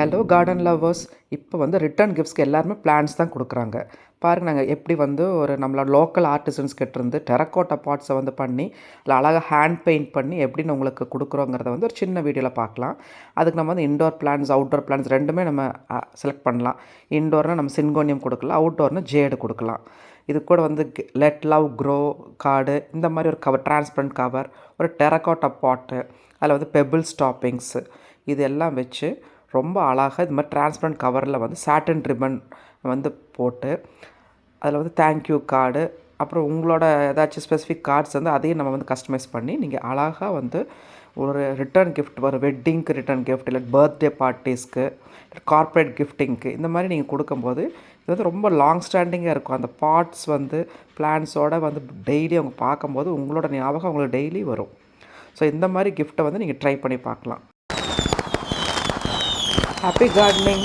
Hello garden lovers. இப்போ வந்து return கிஃப்ட்ஸ்க்கு எல்லாருமே பிளான்ட்ஸ் தான் கொடுக்குறாங்க. பாருங்க நாங்கள் எப்படி வந்து ஒரு நம்மளோட லோக்கல் ஆர்டிசன்ஸ் கிட்டேருந்து டெரக்கோட்டா பாட்ஸை வந்து பண்ணி அதில் அழகாக ஹேண்ட் பெயிண்ட் பண்ணி எப்படின்னு உங்களுக்கு கொடுக்குறோங்கிறத வந்து ஒரு சின்ன வீடியோவில் பார்க்கலாம். அதுக்கு நம்ம வந்து இன்டோர் பிளான்ட்ஸ் அவுட்டோர் பிளான்ட்ஸ் ரெண்டுமே நம்ம செலக்ட் பண்ணலாம். இன்டோர்னால் நம்ம சின்கோனியம் கொடுக்கலாம், அவுட்டோர்னால் ஜேடு கொடுக்கலாம். இது கூட வந்து லெட் லவ் க்ரோ கார்டு, இந்த மாதிரி ஒரு கவர், டிரான்ஸ்பரண்ட் கவர், ஒரு டெரக்கோட்டா பாட்டு, அதில் வந்து பெபிள்ஸ் டாப்பிங்ஸு இது எல்லாம் வச்சு ரொம்ப அழகாக இது மாதிரி டிரான்ஸ்பரண்ட் கவரில் வந்து சாட்டின் ரிப்பன் வந்து போட்டு அதில் வந்து தேங்க்யூ கார்டு, அப்புறம் உங்களோட ஏதாச்சும் ஸ்பெசிஃபிக் கார்ட்ஸ் வந்து அதையும் நம்ம வந்து கஸ்டமைஸ் பண்ணி நீங்கள் அழகாக வந்து ஒரு ரிட்டர்ன் கிஃப்ட், ஒரு வெட்டிங்க்கு ரிட்டர்ன் கிஃப்ட், இல்லை பர்த்டே பார்ட்டிஸ்க்கு, கார்ப்பரேட் கிஃப்டிங்க்கு இந்த மாதிரி நீங்கள் கொடுக்கும்போது இது வந்து ரொம்ப லாங் ஸ்டாண்டிங்காக இருக்கும். அந்த பாட்ஸ் வந்து பிளான்ஸோடு வந்து டெய்லி அவங்க பார்க்கும்போது உங்களோட ஞாபகம் அவங்களுக்கு டெய்லி வரும். ஸோ இந்த மாதிரி கிஃப்ட்டை வந்து நீங்கள் ட்ரை பண்ணி பார்க்கலாம். Happy gardening!